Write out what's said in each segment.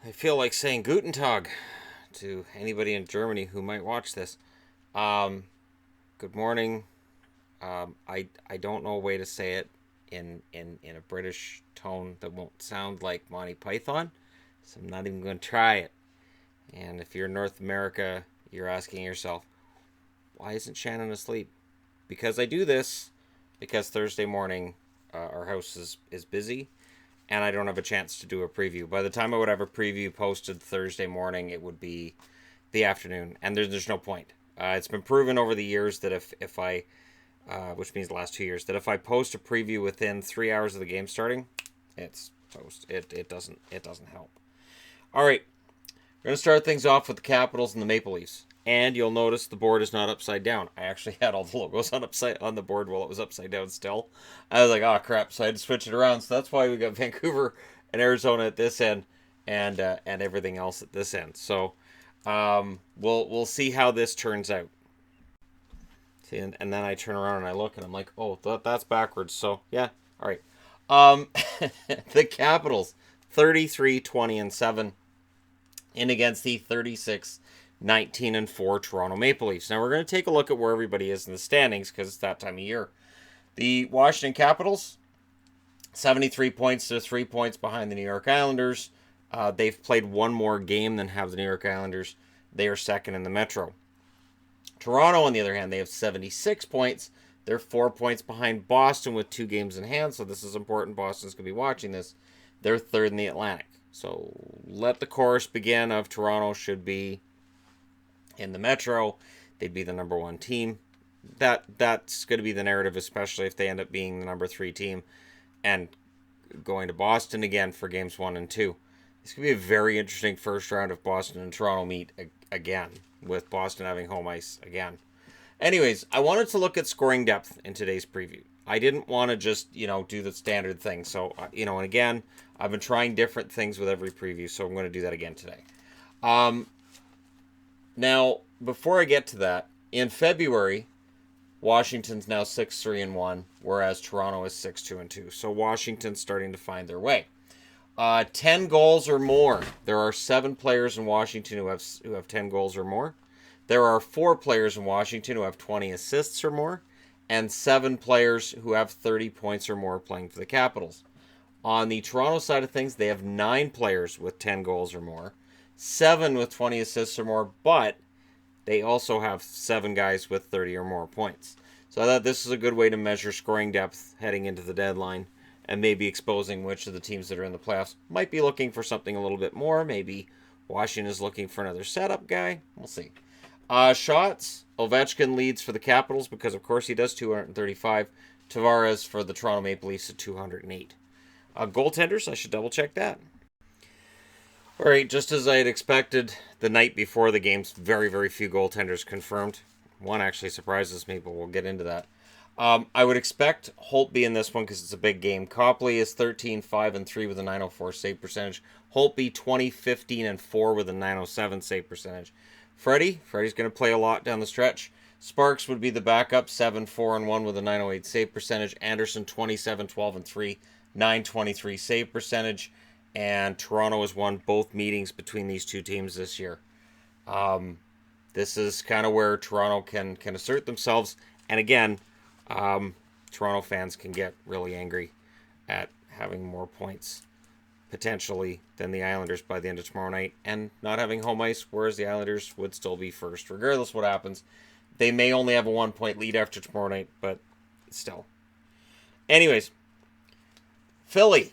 I feel like saying Guten Tag to anybody in Germany who might watch this. Um, Good morning. I don't know a way to say it in a British tone that won't sound like Monty Python, so I'm not even going to try it. And if you're in North America, you're asking yourself, why isn't Shannon asleep? Because I do this because Thursday morning our house is busy and I don't have a chance to do a preview. By the time I would have a preview posted Thursday morning, it would be the afternoon, and there's no point. It's been proven over the years that if I, which means the last 2 years, that if I post a preview within 3 hours of the game starting, it's post. It doesn't help. All right, we're gonna start things off with the Capitals and the Maple Leafs. And you'll notice the board is not upside down. I actually had all the logos on the board while it was upside down still. I was like, oh crap, so I had to switch it around. So that's why we got Vancouver and Arizona at this end and everything else at this end. So we'll see how this turns out. See, and then I turn around and I look and I'm like, oh, that's backwards. So yeah, all right. Um, the Capitals, 33-20-7 in against the 36-19-4 Toronto Maple Leafs. Now we're going to take a look at where everybody is in the standings because it's that time of year. The Washington Capitals, 73 points. They're 3 points behind the New York Islanders. They've played one more game than have the New York Islanders. They are second in the Metro. Toronto, on the other hand, they have 76 points. They're 4 points behind Boston with 2 games in hand, so this is important. Boston's going to be watching this. They're third in the Atlantic. So let the chorus begin of Toronto should be in the Metro. They'd be the number 1 team. That's going to be the narrative, especially if they end up being the number 3 team and going to Boston again for games 1 and 2. This could be a very interesting first round if Boston and Toronto meet again, with Boston having home ice again. Anyways, I wanted to look at scoring depth in today's preview. I didn't want to just, do the standard thing. So, and again, I've been trying different things with every preview, so I'm going to do that again today. Now, before I get to that, in February, Washington's now 6-3-1, whereas Toronto is 6-2-2. So Washington's starting to find their way. 10 goals or more. There are 7 players in Washington who have 10 goals or more. There are 4 players in Washington who have 20 assists or more, and 7 players who have 30 points or more playing for the Capitals. On the Toronto side of things, they have 9 players with 10 goals or more, 7 with 20 assists or more, but they also have 7 guys with 30 or more points. So I thought this is a good way to measure scoring depth heading into the deadline and maybe exposing which of the teams that are in the playoffs might be looking for something a little bit more. Maybe Washington is looking for another setup guy. We'll see. Shots, Ovechkin leads for the Capitals because, of course, he does 235. Tavares for the Toronto Maple Leafs at 208. Goaltenders, I should double check that. All right, just as I had expected the night before the games, very, very few goaltenders confirmed. One actually surprises me, but we'll get into that. I would expect Holtby in this one because it's a big game. Copley is 13-5-3 with a 904 save percentage. Holtby 20-15-4 with a 907 save percentage. Freddie's going to play a lot down the stretch. Sparks would be the backup, 7-4-1 with a 908 save percentage. Anderson 27-12-3, 923 save percentage. And Toronto has won both meetings between these two teams this year. This is kind of where Toronto can assert themselves. And again, Toronto fans can get really angry at having more points potentially than the Islanders by the end of tomorrow night and not having home ice, whereas the Islanders would still be first regardless what happens. They may only have a 1-point lead after tomorrow night, but still. Anyways, Philly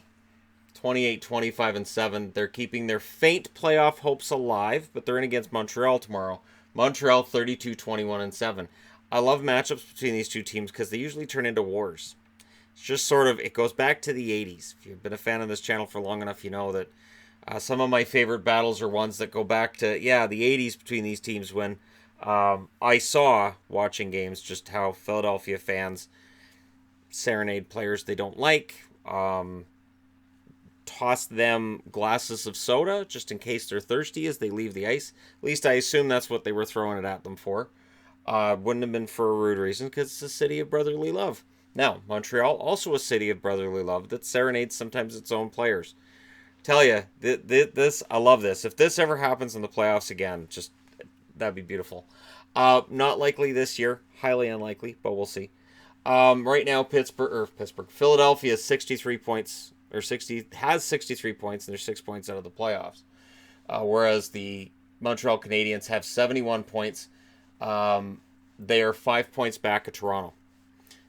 28-25-7. They're keeping their faint playoff hopes alive, but they're in against Montreal tomorrow. Montreal 32-21-7. I love matchups between these two teams because they usually turn into wars. It's just sort of, it goes back to the 80s. If you've been a fan of this channel for long enough, you know that some of my favorite battles are ones that go back to, the 80s between these teams when I saw, watching games, just how Philadelphia fans serenade players they don't like, toss them glasses of soda just in case they're thirsty as they leave the ice. At least I assume that's what they were throwing it at them for. Wouldn't have been for a rude reason because it's a city of brotherly love. Now, Montreal, also a city of brotherly love that serenades sometimes its own players. Tell you, this I love this. If this ever happens in the playoffs again, just that'd be beautiful. Not likely this year, highly unlikely, but we'll see. Right now, Philadelphia is 63 points, or 60 has 63 points, and they're 6 points out of the playoffs. Whereas the Montreal Canadiens have 71 points. They are 5 points back of Toronto.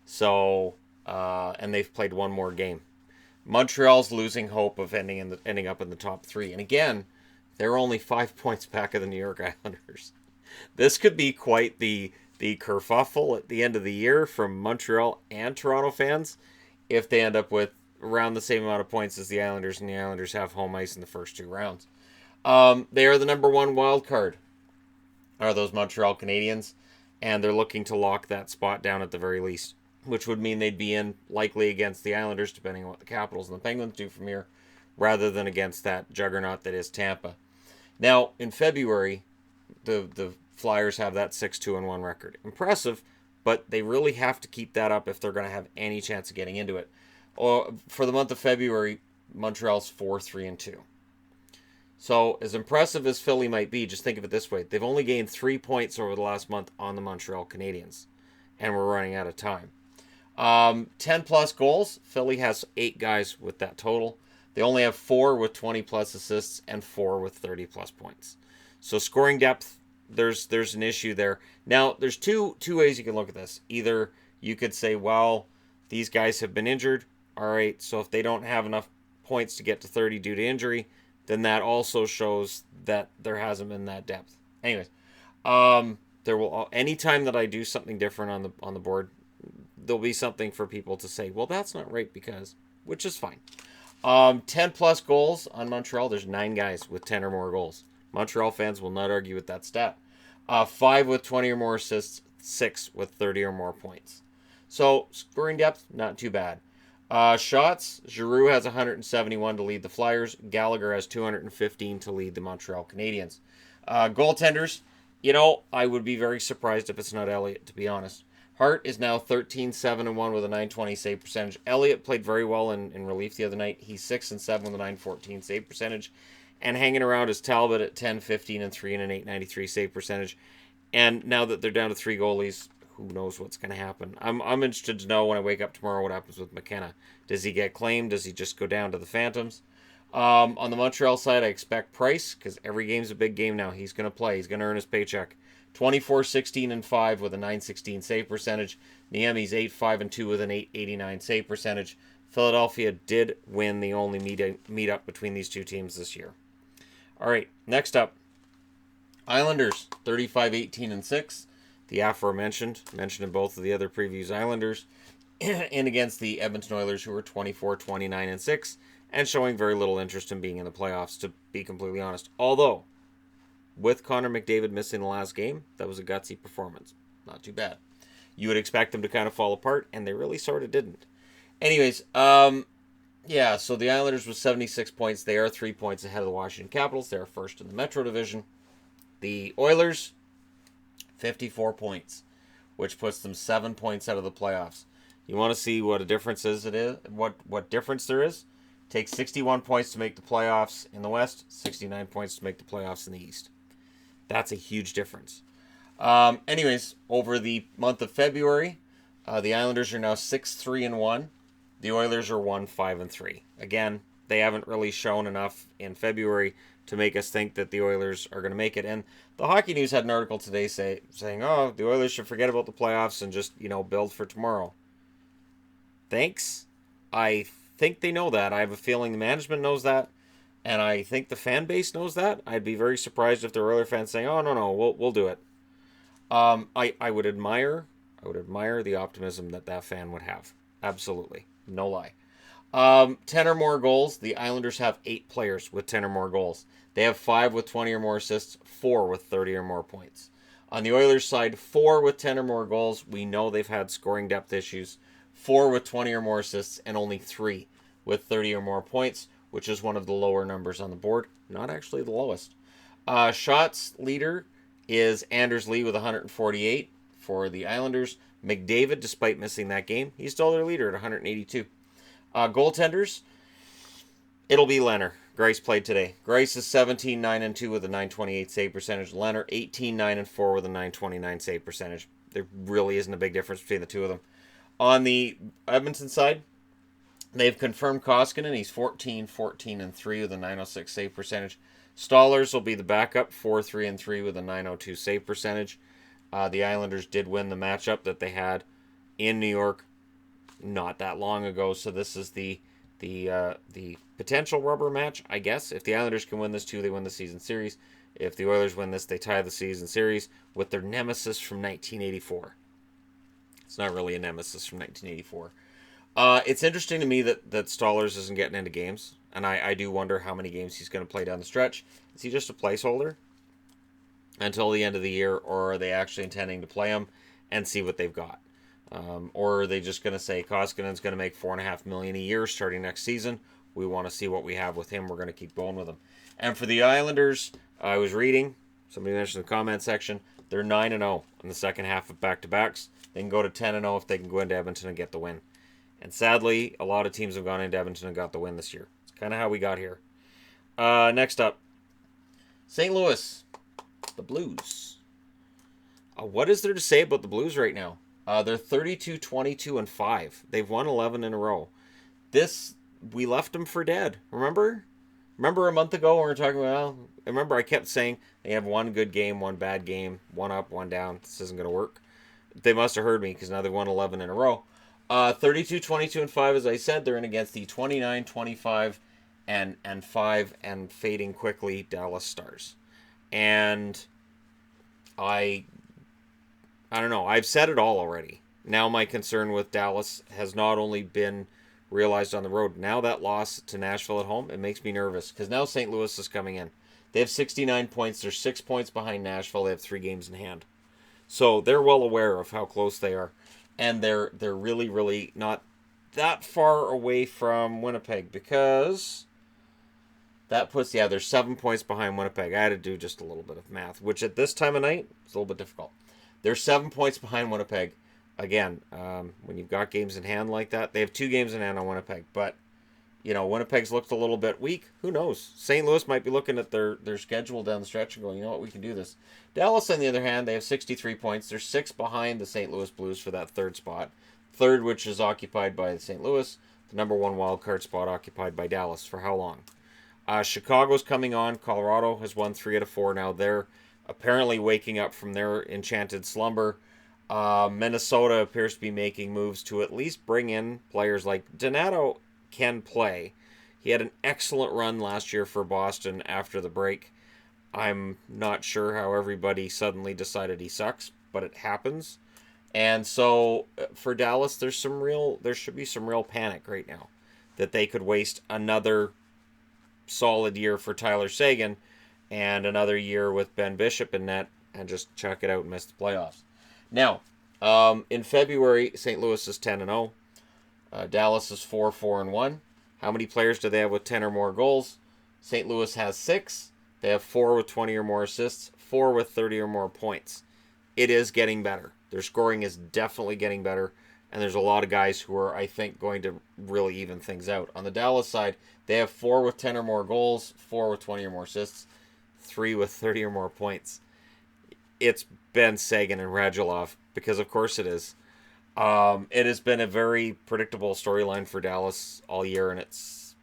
So, and they've played one more game. Montreal's losing hope of ending up in the top three. And again, they're only 5 points back of the New York Islanders. This could be quite the kerfuffle at the end of the year from Montreal and Toronto fans if they end up with around the same amount of points as the Islanders, and the Islanders have home ice in the first two rounds. They are the number one wild card, are those Montreal Canadiens, and they're looking to lock that spot down at the very least, which would mean they'd be in likely against the Islanders, depending on what the Capitals and the Penguins do from here, rather than against that juggernaut that is Tampa. Now, in February, the Flyers have that 6-2-1 record. Impressive, but they really have to keep that up if they're going to have any chance of getting into it. For the month of February, Montreal's 4-3-2. So, as impressive as Philly might be, just think of it this way. They've only gained 3 points over the last month on the Montreal Canadiens, and we're running out of time. 10-plus goals. Philly has 8 guys with that total. They only have 4 with 20-plus assists and 4 with 30-plus points. So, scoring depth, there's an issue there. Now, there's two ways you can look at this. Either you could say, well, these guys have been injured. All right, so if they don't have enough points to get to 30 due to injury, then that also shows that there hasn't been that depth. Anyways, there will anytime that I do something different on the board, there'll be something for people to say, well, that's not right because, which is fine. 10-plus goals on Montreal. There's 9 guys with 10 or more goals. Montreal fans will not argue with that stat. 5 with 20 or more assists, 6 with 30 or more points. So, scoring depth, not too bad. Shots, Giroux has 171 to lead the Flyers. Gallagher has 215 to lead the Montreal Canadiens. Goaltenders, I would be very surprised if it's not Elliott, to be honest. Hart is now 13-7-1 with a .920 save percentage. Elliott played very well in relief the other night. He's 6-7 with a .914 save percentage. And hanging around is Talbot at 10-15-3 and an .893 save percentage. And now that they're down to 3 goalies, who knows what's going to happen. I'm interested to know when I wake up tomorrow what happens with McKenna. Does he get claimed? Does he just go down to the Phantoms? On the Montreal side, I expect Price, because every game's a big game now. He's going to play. He's going to earn his paycheck. 24-16-5 with a .916 save percentage. Niemi's 8-5-2 with an .889 save percentage. Philadelphia did win the only meet-up between these two teams this year. All right, next up. Islanders, 35-18-6. The aforementioned, mentioned in both of the other previews, Islanders, and against the Edmonton Oilers, who were 24-29-6, and showing very little interest in being in the playoffs, to be completely honest. Although, with Connor McDavid missing the last game, that was a gutsy performance. Not too bad. You would expect them to kind of fall apart, and they really sort of didn't. Anyways, so the Islanders with 76 points. They are 3 points ahead of the Washington Capitals. They are first in the Metro Division. The Oilers, 54 points, which puts them 7 points out of the playoffs. You want to see what a difference what difference there is? It takes 61 points to make the playoffs in the West, 69 points to make the playoffs in the East. That's a huge difference. Anyways, over the month of February, the Islanders are now 6-3-1. The Oilers are 1-5-3. Again, they haven't really shown enough in February to make us think that the Oilers are going to make it. And the Hockey News had an article today saying, the Oilers should forget about the playoffs and just, build for tomorrow. Thanks. I think they know that. I have a feeling the management knows that. And I think the fan base knows that. I'd be very surprised if there were Oilers fans saying, oh, no, we'll do it. I would admire the optimism that fan would have. Absolutely. No lie. 10 or more goals. The Islanders have 8 players with 10 or more goals. They have 5 with 20 or more assists, 4 with 30 or more points. On the Oilers side, 4 with 10 or more goals. We know they've had scoring depth issues. 4 with 20 or more assists, and only 3 with 30 or more points, which is one of the lower numbers on the board. Not actually the lowest. Shots leader is Anders Lee with 148 for the Islanders. McDavid, despite missing that game, he's still their leader at 182. Goaltenders, it'll be Leonard. Grice played today. Grice is 17-9-2 with a 928 save percentage. Leonard 18-9-4 with a 929 save percentage. There really isn't a big difference between the two of them. On the Edmonton side, they've confirmed Koskinen. He's 14-14-3 with a 906 save percentage. Stollers will be the backup, 4-3-3 with a 902 save percentage. The Islanders did win the matchup that they had in New York not that long ago, so this is the potential rubber match, I guess. If the Islanders can win this too, they win the season series. If the Oilers win this, they tie the season series with their nemesis from 1984. It's not really a nemesis from 1984. It's interesting to me that Stollers isn't getting into games, and I do wonder how many games he's going to play down the stretch. Is he just a placeholder until the end of the year, or are they actually intending to play him and see what they've got? Or are they just going to say Koskinen's going to make $4.5 million a year starting next season? We want to see what we have with him. We're going to keep going with him. And for the Islanders, I was reading, somebody mentioned in the comment section, they're 9-0 in the second half of back-to-backs. They can go to 10-0 if they can go into Edmonton and get the win. And sadly, a lot of teams have gone into Edmonton and got the win this year. It's kind of how we got here. Next up, St. Louis, the Blues. What is there to say about the Blues right now? They're 32-22-5. They've won 11 in a row. We left them for dead. Remember a month ago when we were talking about, I kept saying they have one good game, one bad game, one up, one down. This isn't going to work. They must have heard me because now they've won 11 in a row. 32-22-5, as I said, they're in against the 29-25 and 5 and fading quickly Dallas Stars. And I don't know. I've said it all already. Now my concern with Dallas has not only been realized on the road. Now that loss to Nashville at home, it makes me nervous because now St. Louis is coming in. They have 69 points. They're 6 points behind Nashville. They have 3 games in hand. So they're well aware of how close they are. And they're really, really not that far away from Winnipeg because that puts, they're 7 points behind Winnipeg. I had to do just a little bit of math, which at this time of night is a little bit difficult. They're 7 points behind Winnipeg. Again, when you've got games in hand like that, they have 2 games in hand on Winnipeg. But, Winnipeg's looked a little bit weak. Who knows? St. Louis might be looking at their schedule down the stretch and going, you know what, we can do this. Dallas, on the other hand, they have 63 points. They're 6 behind the St. Louis Blues for that third spot. Third, which is occupied by St. Louis. The number 1 wild card spot occupied by Dallas. For how long? Chicago's coming on. Colorado has won 3 out of 4 now. They're apparently waking up from their enchanted slumber. Minnesota appears to be making moves to at least bring in players like Donato can play. He had an excellent run last year for Boston after the break. I'm not sure how everybody suddenly decided he sucks, but it happens. And so for Dallas, there should be some real panic right now that they could waste another solid year for Tyler Seguin and another year with Ben Bishop in net and just chuck it out and miss the playoffs. Now, in February, St. Louis is 10-0. Dallas is 4-4-1. How many players do they have with 10 or more goals? St. Louis has 6. They have 4 with 20 or more assists, 4 with 30 or more points. It is getting better. Their scoring is definitely getting better, and there's a lot of guys who are, I think, going to really even things out. On the Dallas side, they have 4 with 10 or more goals, 4 with 20 or more assists, 3 with 30 or more points. It's been Seguin and Radulov, because of course it is. It has been a very predictable storyline for Dallas all year, and it's,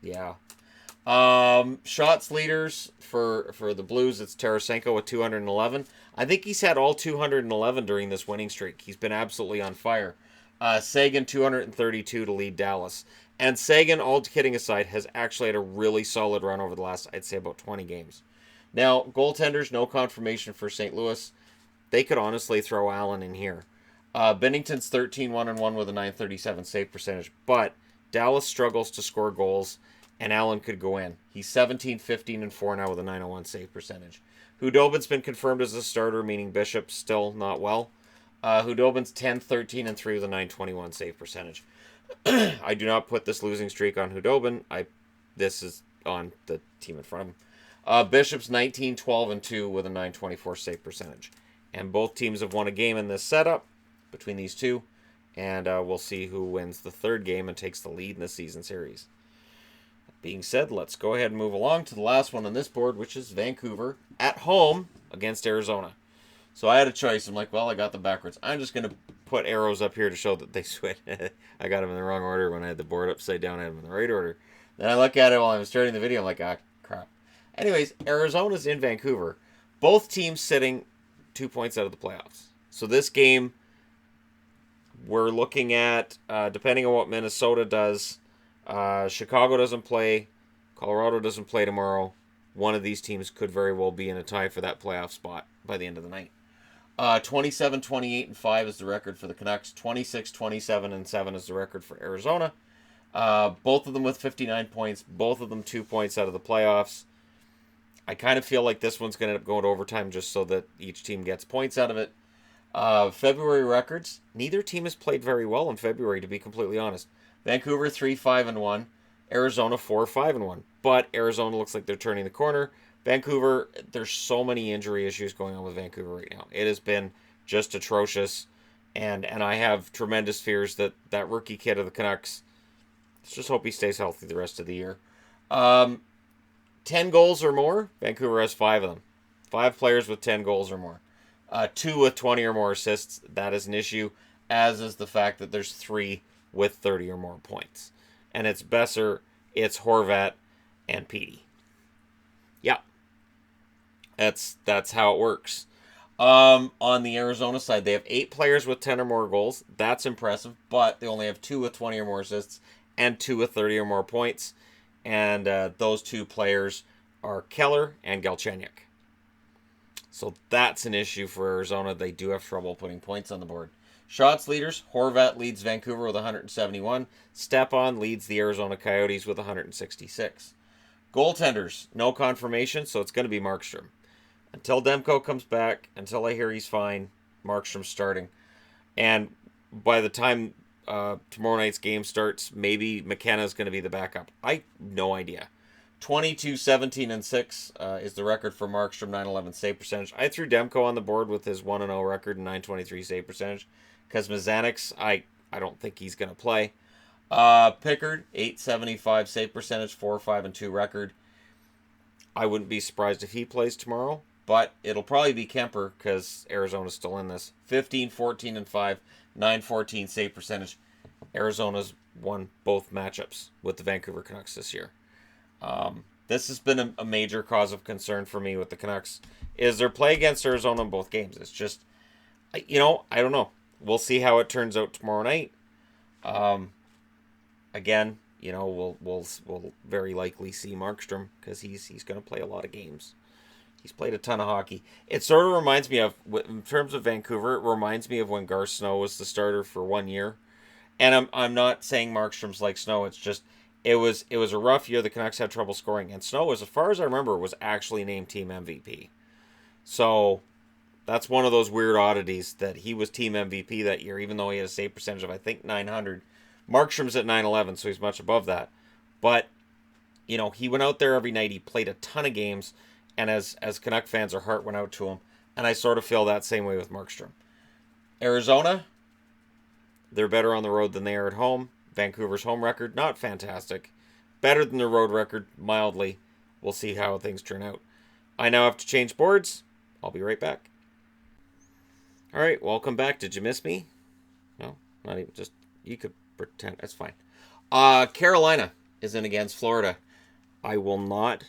shots leaders for the Blues, it's Tarasenko with 211. I think he's had all 211 during this winning streak. He's been absolutely on fire. Seguin 232 to lead Dallas. And Seguin, all kidding aside, has actually had a really solid run over the last, I'd say, about 20 games. Now, goaltenders, no confirmation for St. Louis. They could honestly throw Allen in here. Bennington's 13-1-1 with a 937 save percentage, but Dallas struggles to score goals, and Allen could go in. He's 17-15-4 now with a 901 save percentage. Hudobin's been confirmed as a starter, meaning Bishop's still not well. Hudobin's 10-13-3 with a 921 save percentage. I do not put this losing streak on Hudobin. This is on the team in front of him. Bishop's 19-12-2 with a 924 save percentage. And both teams have won a game in this setup between these two. And we'll see who wins the third game and takes the lead in the season series. being said, let's go ahead and move along to the last one on this board, which is Vancouver at home against Arizona. So I had a choice. I'm like, well, I got them backwards. I'm just going to put arrows up here to show that they switch. I got them in the wrong order when I had the board upside down. I had them in the right order. Then I look at it while I was starting the video. I'm like, ah, crap. Anyways, Arizona's in Vancouver. Both teams sitting 2 points out of the playoffs. So this game, we're looking at, depending on what Minnesota does, Chicago doesn't play, Colorado doesn't play tomorrow. One of these teams could very well be in a tie for that playoff spot by the end of the night. 27, 28, and 5 is the record for the Canucks. 26, 27, and 7 is the record for Arizona. Both of them with 59 points. Both of them 2 points out of the playoffs. I kind of feel like this one's going to end up going to overtime just so that each team gets points out of it. February records. Neither team has played very well in February, to be completely honest. Vancouver 3-5-1. Arizona 4-5-1. But Arizona looks like they're turning the corner. Vancouver, there's so many injury issues going on with Vancouver right now. It has been just atrocious. And I have tremendous fears that that rookie kid of the Canucks, let's just hope he stays healthy the rest of the year. 10 goals or more, Vancouver has 5 of them. 5 players with 10 goals or more. 2 with 20 or more assists, that is an issue, as is the fact that there's 3 with 30 or more points. And it's Besser, it's Horvat, and Petey. Yeah. That's how it works. On the Arizona side, they have 8 players with 10 or more goals. That's impressive, but they only have 2 with 20 or more assists and 2 with 30 or more points. And those 2 players are Keller and Galchenyuk. So that's an issue for Arizona. They do have trouble putting points on the board. Shots leaders, Horvat leads Vancouver with 171. Stepan leads the Arizona Coyotes with 166. Goaltenders, no confirmation, so it's going to be Markstrom. Until Demko comes back, until I hear he's fine, Markstrom's starting. And by the time tomorrow night's game starts, maybe McKenna's going to be the backup. I no idea. 22, 17, and 6 is the record for Markstrom, 911 save percentage. I threw Demko on the board with his 1-0 record and 923 save percentage because Mazanek's, I don't think he's going to play. Pickard, 875 save percentage, 4-5 and 2 record. I wouldn't be surprised if he plays tomorrow, but it'll probably be Kemper because Arizona's still in this. 15, 14, and 5, 914 save percentage. Arizona's won both matchups with the Vancouver Canucks this year. This has been a major cause of concern for me with the Canucks, is their play against Arizona in both games. It's just, I don't know. We'll see how it turns out tomorrow night. Again, we'll very likely see Markstrom because he's going to play a lot of games. He's played a ton of hockey. It sort of reminds me of, in terms of Vancouver, it reminds me of when Garth Snow was the starter for 1 year. And I'm not saying Markstrom's like Snow. It's just it was a rough year. The Canucks had trouble scoring, and Snow, as far as I remember, was actually named team MVP. So that's one of those weird oddities that he was team MVP that year, even though he had a save percentage of I think 900. Markstrom's at 911, so he's much above that. But he went out there every night. He played a ton of games, and as Canuck fans, our heart went out to him. And I sort of feel that same way with Markstrom. Arizona, they're better on the road than they are at home. Vancouver's home record, not fantastic. Better than their road record, mildly. We'll see how things turn out. I now have to change boards. I'll be right back. All right, welcome back. Did you miss me? No, not even. Just, you could pretend. That's fine. Carolina is in against Florida. I will not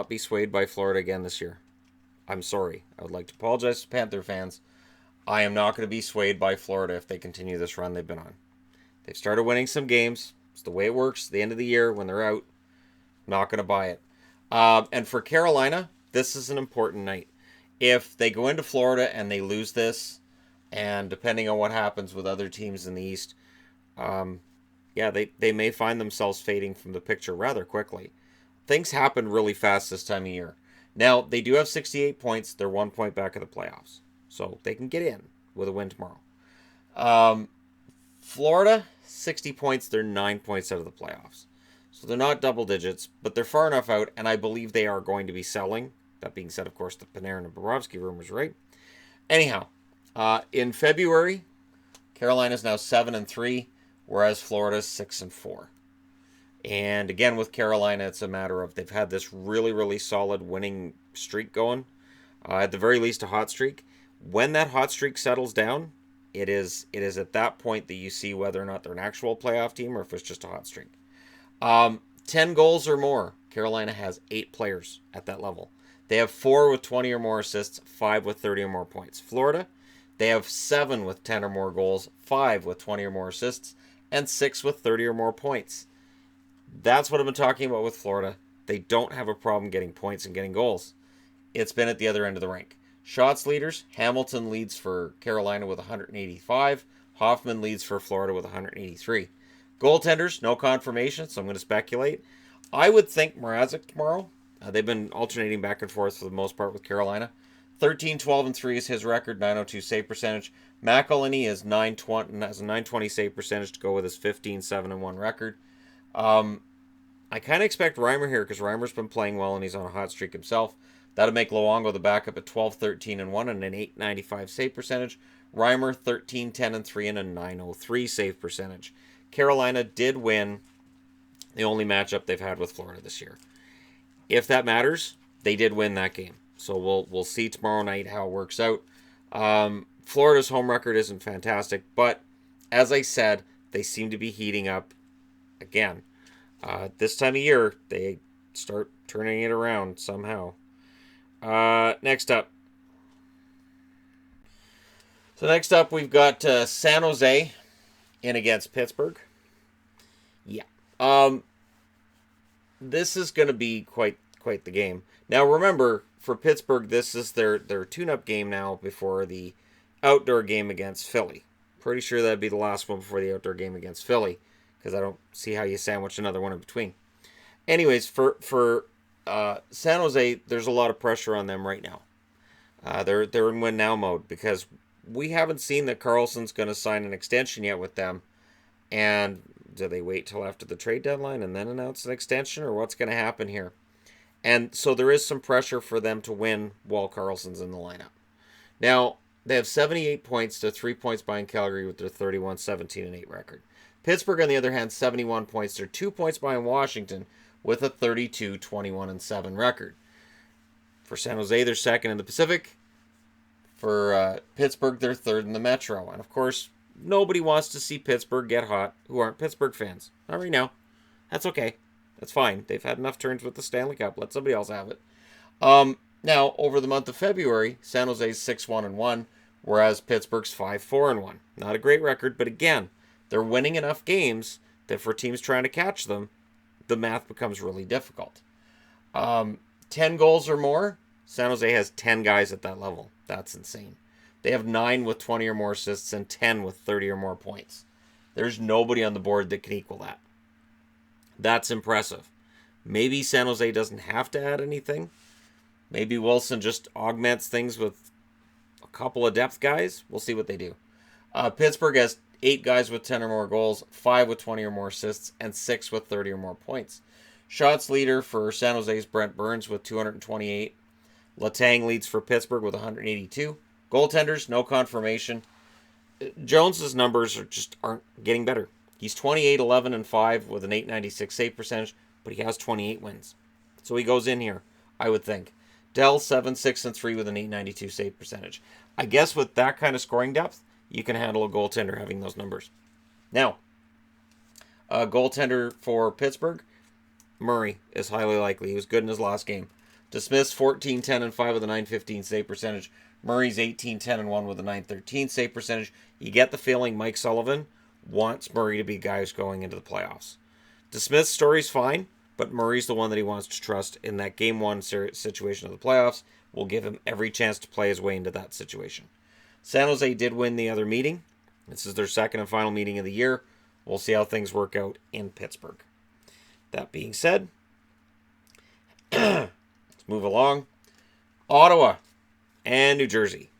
be swayed by Florida again this year. I'm sorry. I would like to apologize to Panther fans. I am not going to be swayed by Florida if they continue this run they've been on. They've started winning some games. It's the way it works. The end of the year when they're out, not going to buy it. And for Carolina, this is an important night. If they go into Florida and they lose this, and depending on what happens with other teams in the East, they may find themselves fading from the picture rather quickly. Things happen really fast this time of year. Now, they do have 68 points. They're 1 point back of the playoffs. So they can get in with a win tomorrow. Florida, 60 points. They're 9 points out of the playoffs. So they're not double digits, but they're far enough out, and I believe they are going to be selling. That being said, of course, the Panarin and Bobrovsky rumors, right? Anyhow, in February, Carolina's now 7-3, whereas Florida's 6-4. And again, with Carolina, it's a matter of they've had this really, really solid winning streak going. At the very least, a hot streak. When that hot streak settles down, it is at that point that you see whether or not they're an actual playoff team or if it's just a hot streak. 10 goals or more. Carolina has 8 players at that level. They have 4 with 20 or more assists, 5 with 30 or more points. Florida, they have 7 with 10 or more goals, 5 with 20 or more assists, and 6 with 30 or more points. That's what I've been talking about with Florida. They don't have a problem getting points and getting goals. It's been at the other end of the rink. Shots leaders, Hamilton leads for Carolina with 185. Hoffman leads for Florida with 183. Goaltenders, no confirmation, so I'm going to speculate. I would think Mrazek tomorrow. They've been alternating back and forth for the most part with Carolina. 13, 12, and 3 is his record, 902 save percentage. McElhinney is 920, has a 920 save percentage to go with his 15, 7, and 1 record. I kind of expect Reimer here because Reimer's been playing well and he's on a hot streak himself. That'll make Luongo the backup at 12, 13, and 1 and an 895 save percentage. Reimer 13, 10, and 3 and a 903 save percentage. Carolina did win the only matchup they've had with Florida this year. If that matters, they did win that game. So we'll see tomorrow night how it works out. Florida's home record isn't fantastic, but as I said, they seem to be heating up again. This time of year, they start turning it around somehow. Next up. So next up, we've got San Jose in against Pittsburgh. Yeah. This is going to be quite the game. Now remember, for Pittsburgh, this is their tune-up game now before the outdoor game against Philly. Pretty sure that'd be the last one before the outdoor game against Philly, because I don't see how you sandwich another one in between. Anyways, for San Jose, there's a lot of pressure on them right now. They're in win now mode because we haven't seen that Karlsson's going to sign an extension yet with them. And do they wait till after the trade deadline and then announce an extension, or what's going to happen here? And so there is some pressure for them to win while Karlsson's in the lineup. Now, they have 78 points to 3 points behind Calgary with their 31, 17, and 8 record. Pittsburgh, on the other hand, 71 points. They're 2 points behind Washington with a 32, 21, and 7 record. For San Jose, they're second in the Pacific. For Pittsburgh, they're third in the Metro. And of course, nobody wants to see Pittsburgh get hot who aren't Pittsburgh fans. Not right now. That's okay. That's fine. They've had enough turns with the Stanley Cup. Let somebody else have it. Now, over the month of February, San Jose's 6-1-1, whereas Pittsburgh's 5-4-1. Not a great record, but again, they're winning enough games that for teams trying to catch them, the math becomes really difficult. 10 goals or more, San Jose has 10 guys at that level. That's insane. They have 9 with 20 or more assists and 10 with 30 or more points. There's nobody on the board that can equal that. That's impressive. Maybe San Jose doesn't have to add anything. Maybe Wilson just augments things with a couple of depth guys. We'll see what they do. Pittsburgh has 8 guys with 10 or more goals, 5 with 20 or more assists, and 6 with 30 or more points. Shots leader for San Jose's Brent Burns with 228. Letang leads for Pittsburgh with 182. Goaltenders, no confirmation. Jones's numbers aren't getting better. He's 28, 11, and 5 with an 896 save percentage, but he has 28 wins. So he goes in here, I would think. Dell, 7, 6, and 3 with an 892 save percentage. I guess with that kind of scoring depth, you can handle a goaltender having those numbers. Now, a goaltender for Pittsburgh, Murray is highly likely. He was good in his last game. DeSmith's 14, 10, and 5 with a 915 save percentage. Murray's 18, 10, and 1 with a 913 save percentage. You get the feeling Mike Sullivan wants Murray to be guys going into the playoffs. DeSmith's story's fine, but Murray's the one that he wants to trust in that game one situation of the playoffs. Will give him every chance to play his way into that situation. San Jose did win the other meeting. This is their second and final meeting of the year. We'll see how things work out in Pittsburgh. That being said, let's move along. Ottawa and New Jersey.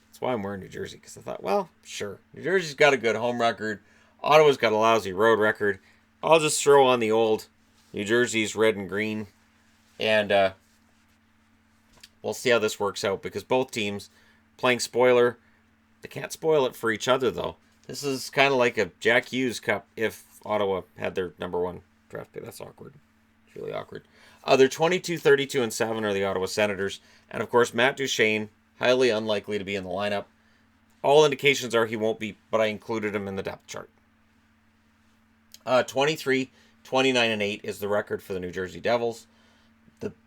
That's why I'm wearing New Jersey, because I thought, well, sure. New Jersey's got a good home record. Ottawa's got a lousy road record. I'll just throw on the old New Jersey's red and green. And we'll see how this works out, because both teams playing spoiler. They can't spoil it for each other, though. This is kind of like a Jack Hughes Cup if Ottawa had their number one draft pick. That's awkward. It's really awkward. They're 22, 32, and 7 are the Ottawa Senators. And, of course, Matt Duchene, highly unlikely to be in the lineup. All indications are he won't be, but I included him in the depth chart. 23, 29, and 8 is the record for the New Jersey Devils.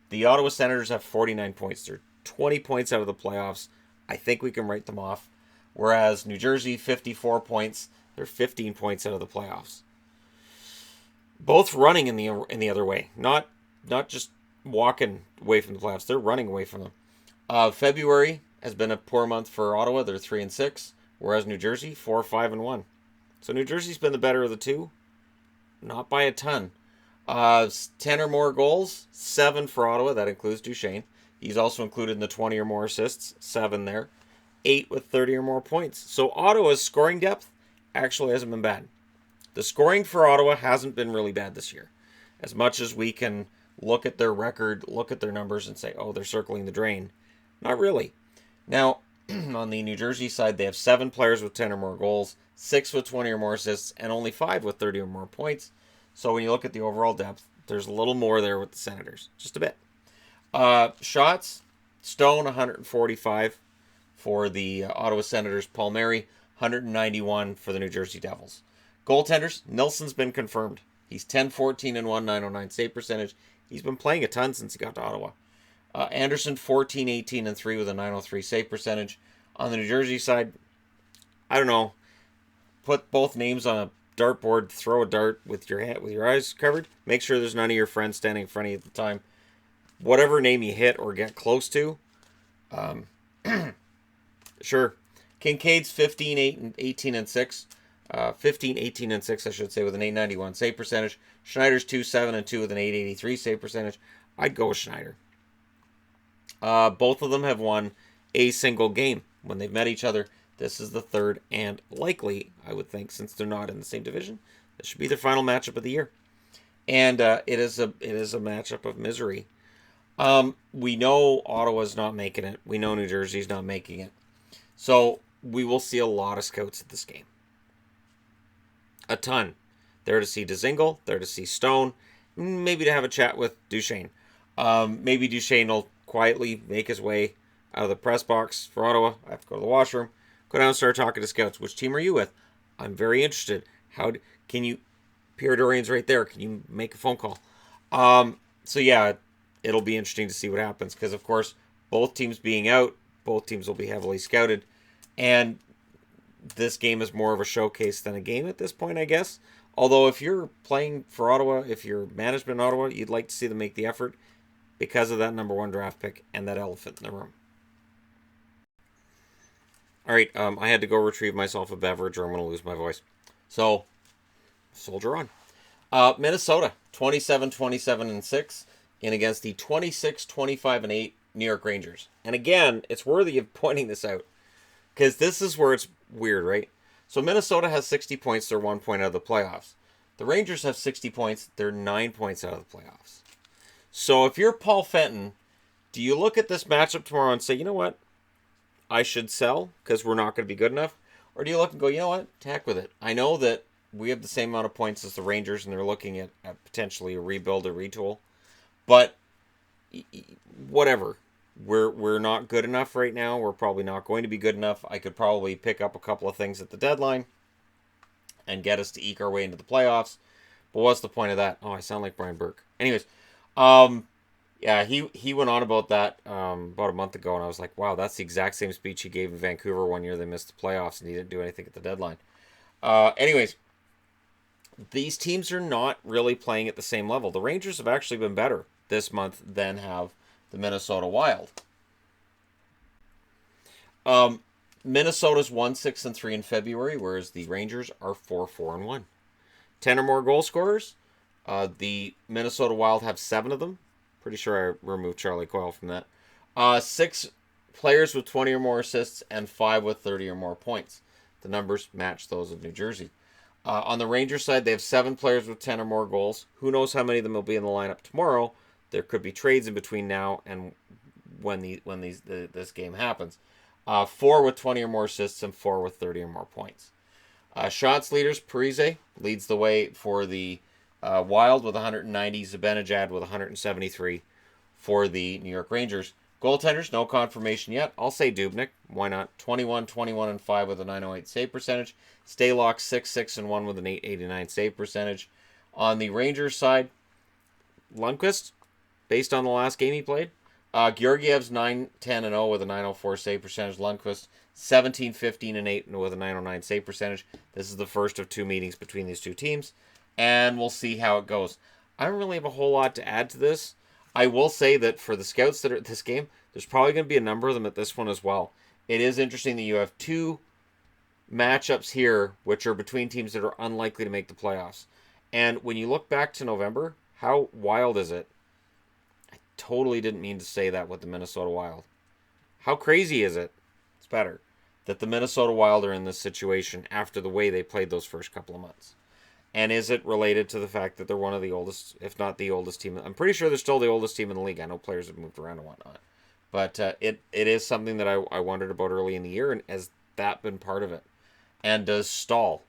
The Ottawa Senators have 49 points. They're 20 points out of the playoffs. I think we can write them off. Whereas New Jersey, 54 points. They're 15 points out of the playoffs. Both running in the other way. Not just walking away from the playoffs. They're running away from them. February has been a poor month for Ottawa. They're 3-6. Whereas New Jersey, 4-5-1. So New Jersey's been the better of the two. Not by a ton. 10 or more goals, 7 for Ottawa. That includes Duchene. He's also included in the 20 or more assists, 7 there. 8 with 30 or more points. So Ottawa's scoring depth actually hasn't been bad. The scoring for Ottawa hasn't been really bad this year. As much as we can look at their record, look at their numbers and say, oh, they're circling the drain. Not really. Now, on the New Jersey side, they have 7 players with 10 or more goals, 6 with 20 or more assists, and only 5 with 30 or more points. So when you look at the overall depth, there's a little more there with the Senators. Just a bit. Shots, Stone, 145 for the Ottawa Senators. Palmieri, 191 for the New Jersey Devils. Goaltenders, Nilsson's been confirmed. He's 10-14-1, 909 save percentage. He's been playing a ton since he got to Ottawa. Anderson, 14-18-3 with a 903 save percentage. On the New Jersey side, I don't know. Put both names on a dartboard, throw a dart with your eyes covered. Make sure there's none of your friends standing in front of you at the time. Whatever name you hit or get close to, sure. Kincaid's 15-18-6. 15-18-6, I should say, with an 891 save percentage. Schneider's 2-7-2 with an 883 save percentage. I'd go with Schneider. Both of them have won a single game when they've met each other. This is the third and likely, I would think, since they're not in the same division, this should be their final matchup of the year. And it is a matchup of misery. We know Ottawa's not making it. We know New Jersey's not making it. So we will see a lot of scouts at this game. A ton. There to see Dzingel, there to see Stone, maybe to have a chat with Duchene. Maybe Duchene will quietly make his way out of the press box for Ottawa. I have to go to the washroom. Go down and start talking to scouts. Which team are you with? I'm very interested. Can you... Pierre Dorian's right there. Can you make a phone call? So yeah, it'll be interesting to see what happens. Because, of course, both teams being out, both teams will be heavily scouted. And this game is more of a showcase than a game at this point, I guess. Although if you're playing for Ottawa, if you're management in Ottawa, you'd like to see them make the effort because of that number 1 draft pick and that elephant in the room. All right, I had to go retrieve myself a beverage or I'm going to lose my voice. So, soldier on. Minnesota, 27-27-6 in against the 26-25-8 New York Rangers. And again, it's worthy of pointing this out because this is where it's weird, right? So Minnesota has 60 points. They're 1 point out of the playoffs. The Rangers have 60 points. They're 9 points out of the playoffs. So if you're Paul Fenton, do you look at this matchup tomorrow and say, you know what? I should sell because we're not going to be good enough? Or do you look and go, you know what? To heck with it. I know that we have the same amount of points as the Rangers and they're looking at potentially a rebuild or retool. But whatever. We're not good enough right now. We're probably not going to be good enough. I could probably pick up a couple of things at the deadline and get us to eke our way into the playoffs. But what's the point of that? Oh, I sound like Brian Burke. Anyways, yeah, he went on about that about a month ago, and I was like, wow, that's the exact same speech he gave in Vancouver one year. They missed the playoffs, and he didn't do anything at the deadline. Anyways, these teams are not really playing at the same level. The Rangers have actually been better this month than have the Minnesota Wild. Minnesota's 1-6-3 in February, whereas the Rangers are 4-4-1. 10 or more goal scorers. The Minnesota Wild have 7 of them. Pretty sure I removed Charlie Coyle from that. 6 players with 20 or more assists and 5 with 30 or more points. The numbers match those of New Jersey. On the Rangers side, they have 7 players with 10 or more goals. Who knows how many of them will be in the lineup tomorrow? There could be trades in between now and when this game happens. 4 with 20 or more assists and 4 with 30 or more points. Shots leaders, Parise leads the way for the Wild with 190, Zibanejad with 173 for the New York Rangers. Goaltenders, no confirmation yet. I'll say Dubnyk. Why not? 21, 21, and 5 with a 908 save percentage. Stalock 6, 6, and 1 with an 889 save percentage. On the Rangers side, Lundqvist, based on the last game he played. Georgiev's 9, 10, and 0 with a 904 save percentage. Lundqvist 17, 15, and 8 with a 909 save percentage. This is the first of 2 meetings between these 2 teams, and we'll see how it goes. I don't really have a whole lot to add to this. I will say that for the scouts that are at this game, there's probably going to be a number of them at this one as well. It is interesting that you have 2 matchups here, which are between teams that are unlikely to make the playoffs. And when you look back to November, how wild is it? I totally didn't mean to say that with the Minnesota Wild. How crazy is it? It's better that the Minnesota Wild are in this situation after the way they played those first couple of months. And is it related to the fact that they're one of the oldest, if not the oldest team? I'm pretty sure they're still the oldest team in the league. I know players have moved around and whatnot. But it is something that I wondered about early in the year, and has that been part of it? And does Stahl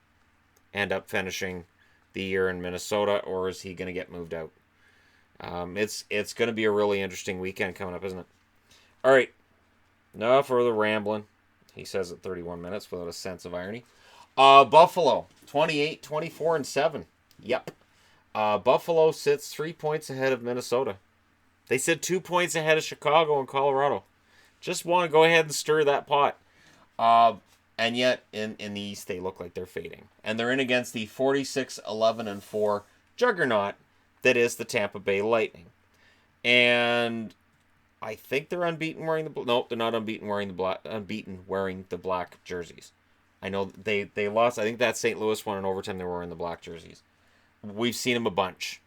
end up finishing the year in Minnesota, or is he going to get moved out? It's going to be a really interesting weekend coming up, isn't it? All right, enough further rambling. He says at 31 minutes without a sense of irony. Buffalo, 28, 24, and 7. Yep. Buffalo sits 3 points ahead of Minnesota. They sit 2 points ahead of Chicago and Colorado. Just want to go ahead and stir that pot. And yet, in the East, they look like they're fading. And they're in against the 46, 11, and 4 juggernaut that is the Tampa Bay Lightning. And I think they're unbeaten wearing the... No, they're not unbeaten wearing the black jerseys. I know they lost. I think that St. Louis won in overtime. They were wearing the black jerseys. We've seen them a bunch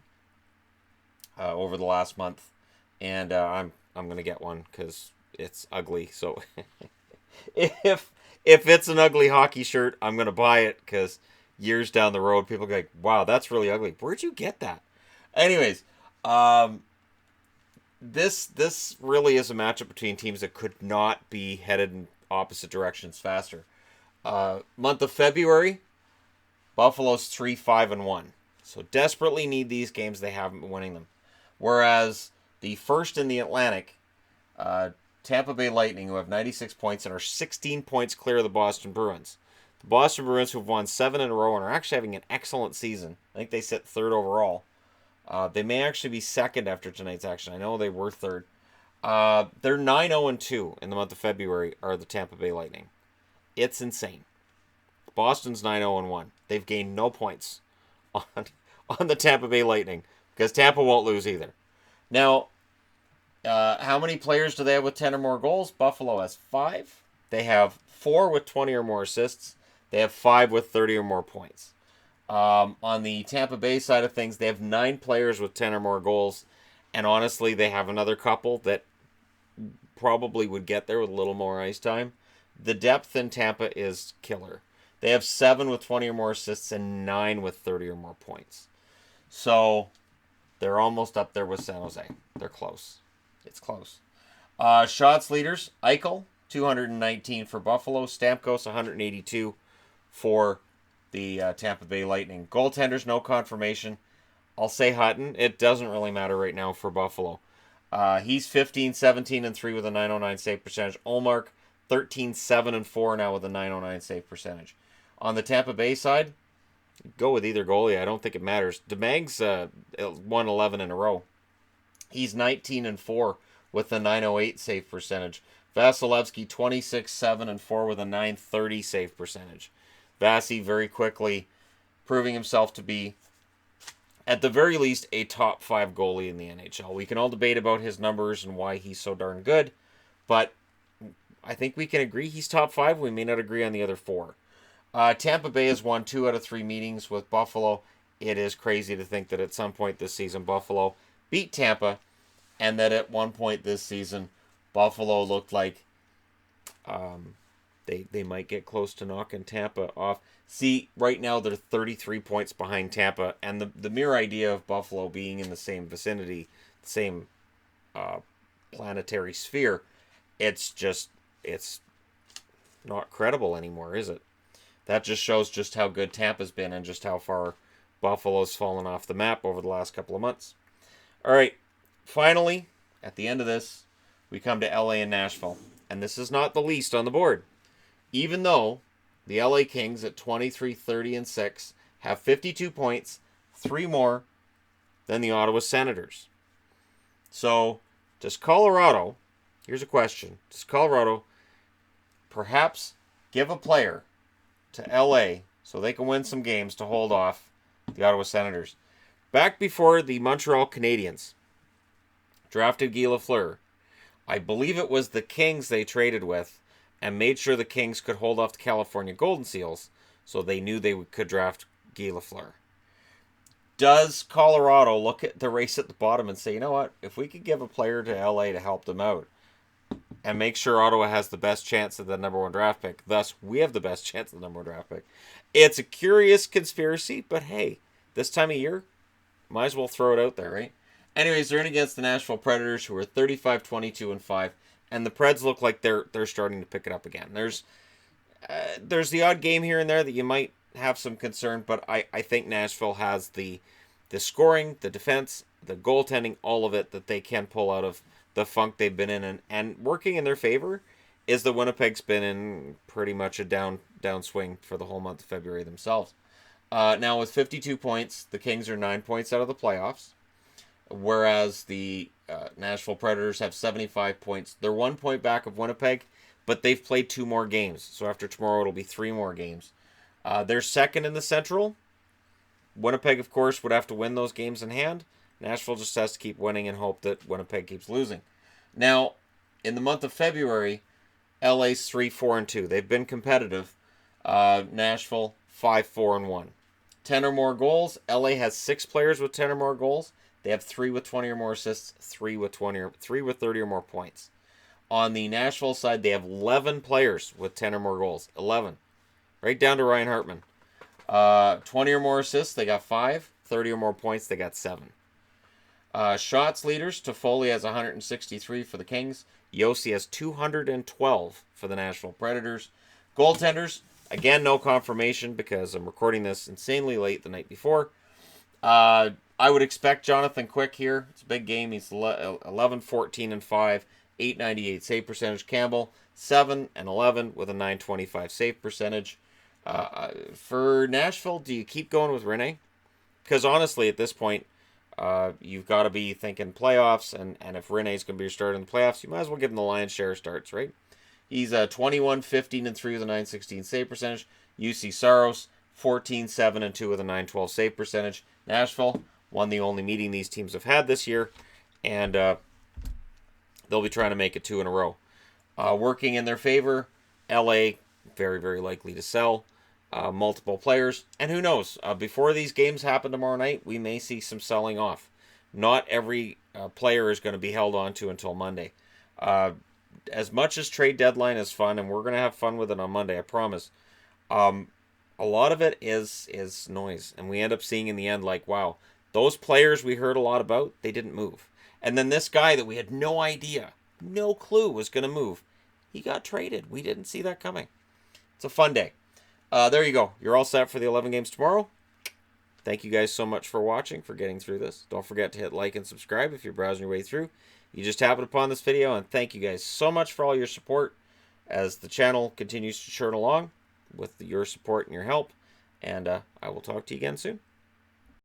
over the last month. And I'm going to get one because it's ugly. So if it's an ugly hockey shirt, I'm going to buy it, because years down the road, people go like, wow, that's really ugly. Where'd you get that? Anyways, this really is a matchup between teams that could not be headed in opposite directions faster. Month of February, Buffalo's 3-5-1. So desperately need these games. They haven't been winning them. Whereas the first in the Atlantic, Tampa Bay Lightning, who have 96 points and are 16 points clear of the Boston Bruins. The Boston Bruins, who've won 7 in a row and are actually having an excellent season. I think they sit 3rd overall. They may actually be 2nd after tonight's action. I know they were 3rd. They're 9-0-2 in the month of February, are the Tampa Bay Lightning. It's insane. Boston's 9-0-1. They've gained no points on the Tampa Bay Lightning, because Tampa won't lose either. Now, how many players do they have with 10 or more goals? Buffalo has 5. They have 4 with 20 or more assists. They have 5 with 30 or more points. On the Tampa Bay side of things, they have 9 players with 10 or more goals. And honestly, they have another couple that probably would get there with a little more ice time. The depth in Tampa is killer. They have 7 with 20 or more assists and 9 with 30 or more points. So they're almost up there with San Jose. They're close. It's close. Shots leaders, Eichel, 219 for Buffalo. Stamkos, 182 for the Tampa Bay Lightning. Goaltenders, no confirmation. I'll say Hutton. It doesn't really matter right now for Buffalo. He's 15, 17, and 3 with a 909 save percentage. Ullmark, 13, 7, and 4 now with a 909 save percentage. On the Tampa Bay side, go with either goalie. I don't think it matters. DeMang's won 11 in a row. He's 19 and 4 with a 908 save percentage. Vasilevsky 26, 7, and 4 with a 930 save percentage. Vasi very quickly proving himself to be, at the very least, a top 5 goalie in the NHL. We can all debate about his numbers and why he's so darn good, but I think we can agree he's top 5. We may not agree on the other 4. Tampa Bay has won 2 out of 3 meetings with Buffalo. It is crazy to think that at some point this season Buffalo beat Tampa, and that at one point this season Buffalo looked like they might get close to knocking Tampa off. See, right now they're 33 points behind Tampa, and the mere idea of Buffalo being in the same vicinity, same planetary sphere, it's not credible anymore, is it? That just shows just how good Tampa's been and just how far Buffalo's fallen off the map over the last couple of months. All right, finally, at the end of this, we come to LA and Nashville. And this is not the least on the board. Even though the LA Kings at 23-30-6 have 52 points, 3 more than the Ottawa Senators. So, does Colorado, here's a question, does Colorado perhaps give a player to LA so they can win some games to hold off the Ottawa Senators? Back before the Montreal Canadiens drafted Guy Lafleur, I believe it was the Kings they traded with and made sure the Kings could hold off the California Golden Seals so they knew they could draft Guy Lafleur. Does Colorado look at the race at the bottom and say, you know what, if we could give a player to LA to help them out and make sure Ottawa has the best chance of the number 1 draft pick, thus we have the best chance of the number 1 draft pick? It's a curious conspiracy, but hey, this time of year, might as well throw it out there, right? Anyways, they're in against the Nashville Predators, who are 35-22-5, and the Preds look like they're starting to pick it up again. There's the odd game here and there that you might have some concern, but I think Nashville has the scoring, the defense, the goaltending, all of it that they can pull out of the funk they've been in, and working in their favor is that Winnipeg's been in pretty much a downswing for the whole month of February themselves. Now with 52 points, the Kings are 9 points out of the playoffs, whereas the Nashville Predators have 75 points. They're 1 point back of Winnipeg, but they've played 2 more games. So after tomorrow, it'll be 3 more games. They're second in the Central. Winnipeg, of course, would have to win those games in hand. Nashville just has to keep winning and hope that Winnipeg keeps losing. Now, in the month of February, LA's 3-4-2. They've been competitive. Nashville 5-4-1. 10 or more goals. LA has 6 players with 10 or more goals. They have 3 with 20 or more assists, 3 with 30 or more points. On the Nashville side, they have 11 players with 10 or more goals. 11. Right down to Ryan Hartman. 20 or more assists, they got 5. 30 or more points, they got 7. Shots leaders, Toffoli has 163 for the Kings. Yossi has 212 for the Nashville Predators. Goaltenders, again, no confirmation because I'm recording this insanely late the night before. I would expect Jonathan Quick here. It's a big game. He's 11-14-5, 898 save percentage. Campbell, 7-11 with a 925 save percentage. For Nashville, do you keep going with Rene? Because honestly, at this point, you've got to be thinking playoffs, and if Rene's going to be your starter in the playoffs, you might as well give him the lion's share of starts, right? He's 21-15-3 with a 916 save percentage. UC Saros, 14-7-2 with a 912 save percentage. Nashville won the only meeting these teams have had this year, and they'll be trying to make it 2 in a row. Working in their favor, LA, very, very likely to sell multiple players. And who knows, before these games happen tomorrow night, we may see some selling off. Not every player is going to be held on to until Monday. As much as trade deadline is fun, and we're going to have fun with it on Monday, I promise, a lot of it is noise. And we end up seeing in the end, like, wow, those players we heard a lot about, they didn't move. And then this guy that we had no idea, no clue was going to move, he got traded. We didn't see that coming. It's a fun day. There you go. You're all set for the 11 games tomorrow. Thank you guys so much for watching, for getting through this. Don't forget to hit like and subscribe if you're browsing your way through. You just happened upon this video, and thank you guys so much for all your support as the channel continues to churn along with your support and your help. And I will talk to you again soon.